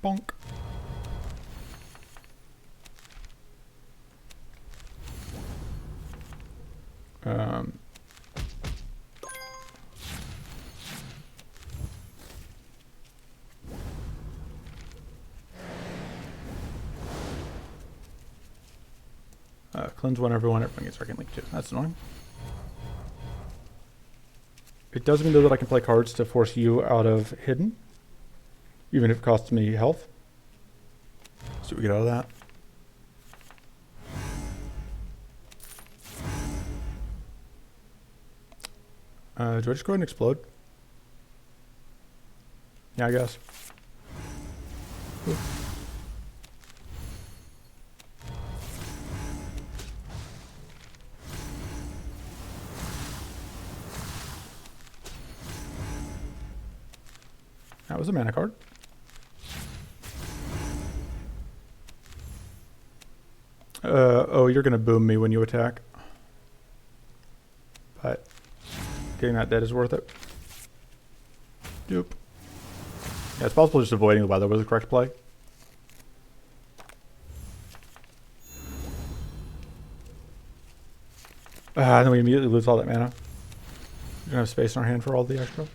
Bonk. Cleanse one, everyone gets Arcane Leap 2. That's annoying. It does mean though that I can play cards to force you out of hidden, even if it costs me health. So we get out of that. Do I just go ahead and explode? Yeah, I guess. Ooh. That was a mana card. Oh, you're going to boom me when you attack. But getting that dead is worth it. Doop. Yeah, it's possible just avoiding the weather was the correct play. Then we immediately lose all that mana. We're going to have space in our hand for all the extra.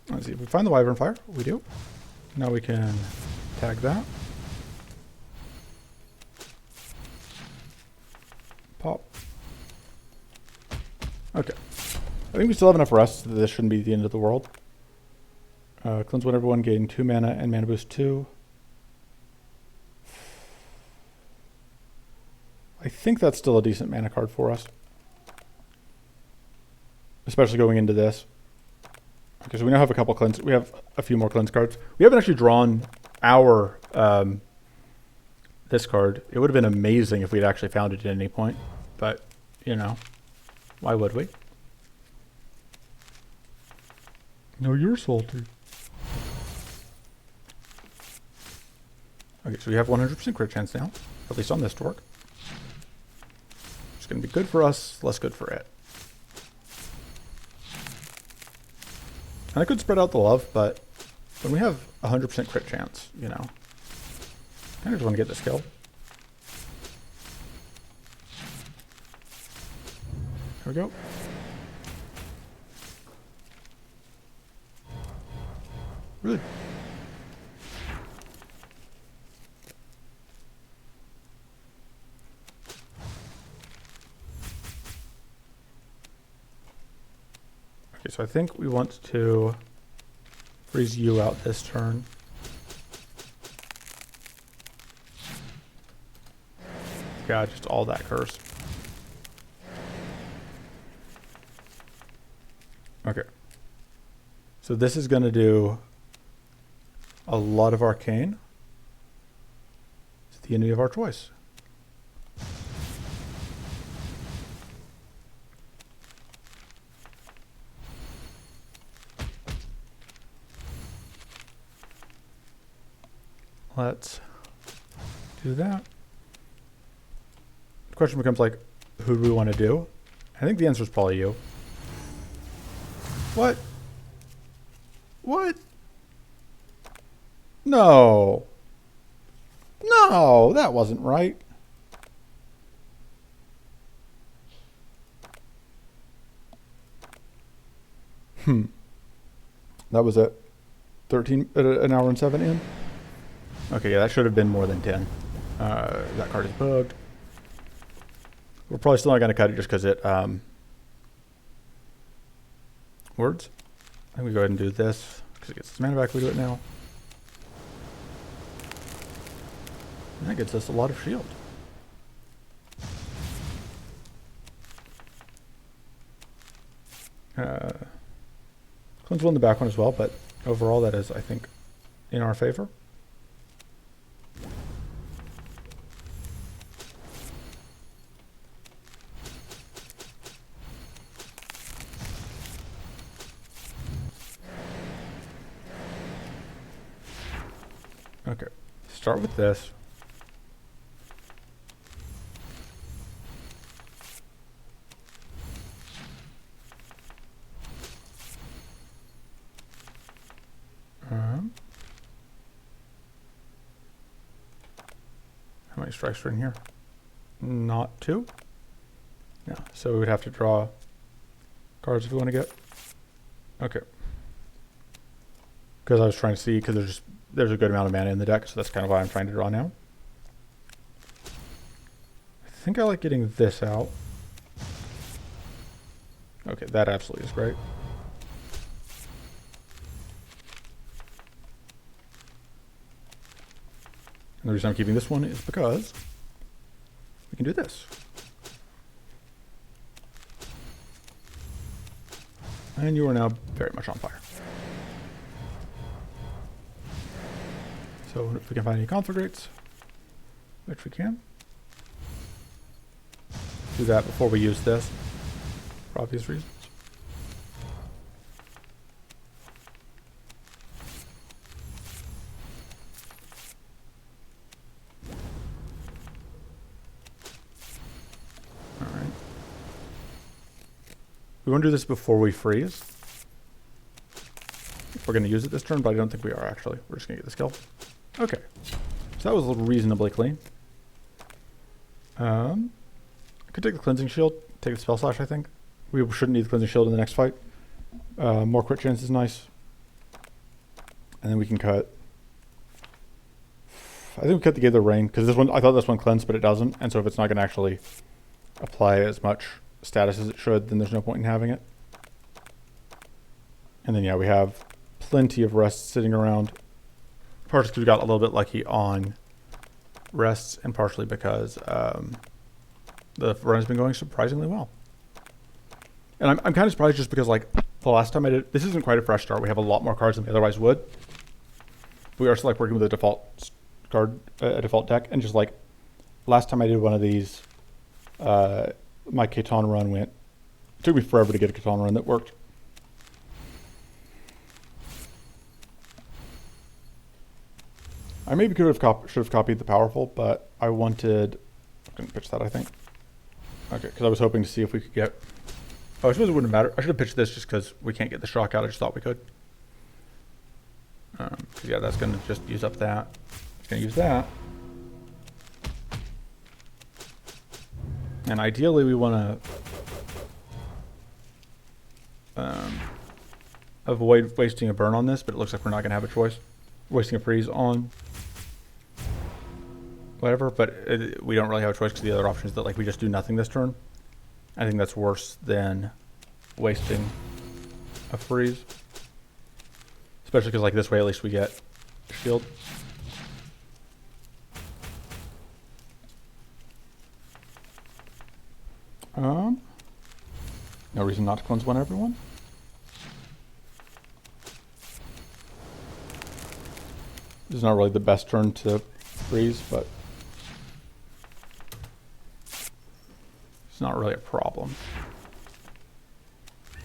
Let's see, if we find the Wyvern Fire, we do. Now we can tag that. Pop. Okay. I think we still have enough rest, so this shouldn't be the end of the world. Cleanse one, everyone, gain 2 mana and mana boost 2. I think that's still a decent mana card for us. Especially going into this. Okay, so we now have a couple cleanse. We have a few more cleanse cards. We haven't actually drawn our this card. It would have been amazing if we'd actually found it at any point, but you know, why would we? No, you're salty. Okay, so we have 100% crit chance now, at least on this dork. It's going to be good for us, less good for it. And I could spread out the love, but when we have 100% crit chance, you know, I kind of just want to get this kill. Here we go. Really? Okay, so I think we want to freeze you out this turn. God, just all that curse. Okay. So this is going to do a lot of arcane. It's the enemy of our choice. Let's do that. The question becomes like, who do we want to do? I think the answer is probably you. What? What? No. No, that wasn't right. That was at 13, an hour and 7 in. Okay, yeah, that should have been more than 10. That card is bugged. We're probably still not going to cut it just because it, words. I think we go ahead and do this because it gets its mana back. We do it now. And that gets us a lot of shield. Cleanse won the back one as well, but overall that is, I think, in our favor. Okay, start with this. How many strikes are in here? Not 2. Yeah, so we would have to draw cards if we want to get. Okay. Because I was trying to see, because there's a good amount of mana in the deck, so that's kind of why I'm trying to draw now. I think I like getting this out. Okay, that absolutely is great. And the reason I'm keeping this one is because we can do this. And you are now very much on fire. So if we can find any conflagrates, which we can, do that before we use this, for obvious reasons. All right. We want to do this before we freeze. If we're going to use it this turn, but I don't think we are actually. We're just going to get this kill. Okay, so that was reasonably clean. I could take the cleansing shield, take the spell slash. I think we shouldn't need the cleansing shield in the next fight. More crit chance is nice, and then we can cut. I think we cut the Gate of Rain because this one, I thought this one cleansed, but it doesn't. And so if it's not going to actually apply as much status as it should, then there's no point in having it. And then yeah, we have plenty of rests sitting around. Partially because we got a little bit lucky on rests, and partially because the run has been going surprisingly well. And I'm kind of surprised just because, like, the last time I did, this isn't quite a fresh start. We have a lot more cards than we otherwise would. We are still, like, working with a default card, a default deck, and just, like, last time I did one of these, my Caitan run went, it took me forever to get a Caitan run that worked. I maybe should have copied the powerful, but I wanted... I couldn't pitch that, I think. Okay, because I was hoping to see if we could get... Oh, I suppose it wouldn't matter. I should have pitched this just because we can't get the shock out. I just thought we could. Yeah, that's going to just use up that. It's going to use that. And ideally we want to avoid wasting a burn on this, but it looks like we're not going to have a choice. Wasting a freeze on whatever, but we don't really have a choice because the other option is that like we just do nothing this turn. I think that's worse than wasting a freeze. Especially because like this way at least we get shield. No reason not to cleanse one, everyone. This is not really the best turn to freeze, but it's not really a problem.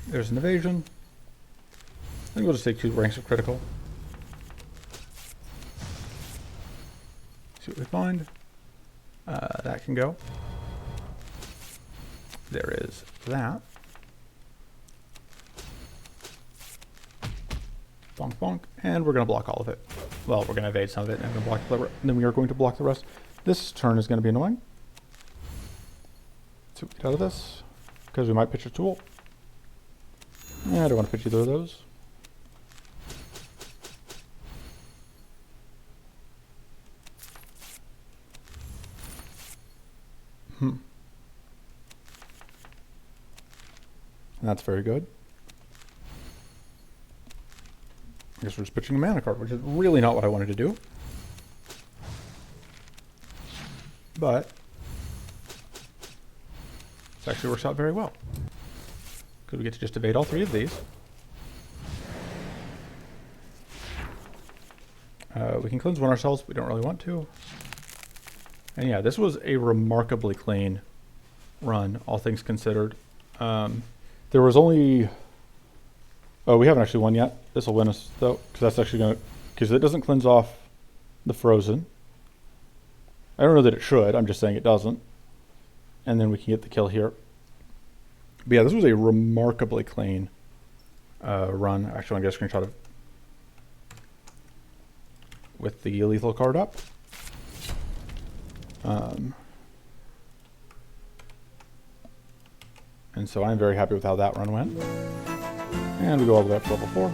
There's an evasion. I think we'll just take 2 ranks of critical. See what we find. That can go. There is that. Bonk bonk, and we're going to block all of it. Well, we're going to evade some of it, and then we are going to block the rest. This turn is going to be annoying. Let's see what we get out of this, because we might pitch a tool. I don't want to pitch either of those. And that's very good. I guess we're just pitching a mana card, which is really not what I wanted to do. But this actually works out very well. Because we get to just evade all 3 of these. We can cleanse one ourselves, but we don't really want to. And yeah, this was a remarkably clean run, all things considered. There was only... Oh, we haven't actually won yet. This will win us, though, because that's actually going to... Because it doesn't cleanse off the frozen. I don't know that it should. I'm just saying it doesn't. And then we can get the kill here. But yeah, this was a remarkably clean run. Actually, I'm going to get a screenshot of with the lethal card up. And so I'm very happy with how that run went. And we go all the way up to level 4.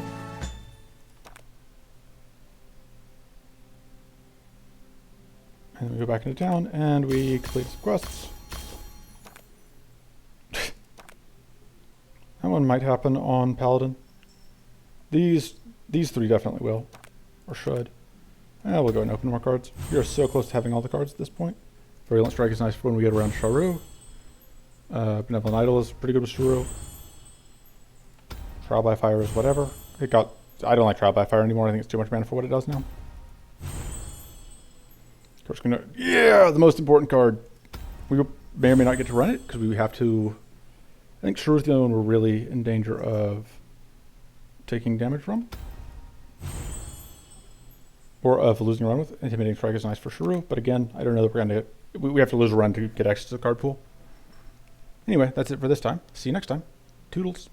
And we go back into town and we complete some quests. That one might happen on Paladin. These 3 definitely will. Or should. We'll go and open more cards. We are so close to having all the cards at this point. Virulent Strike is nice for when we get around Sharu. Benevolent Idol is pretty good with Sharu. Trial by Fire is whatever. I don't like Trial by Fire anymore. I think it's too much mana for what it does now. Of course, the most important card. We may or may not get to run it because we have to. I think Sharu's the only one we're really in danger of taking damage from. Or of losing a run with. Intimidating Strike is nice for Sharu, but again, I don't know that we're going to... We have to lose a run to get access to the card pool. Anyway, that's it for this time. See you next time. Toodles.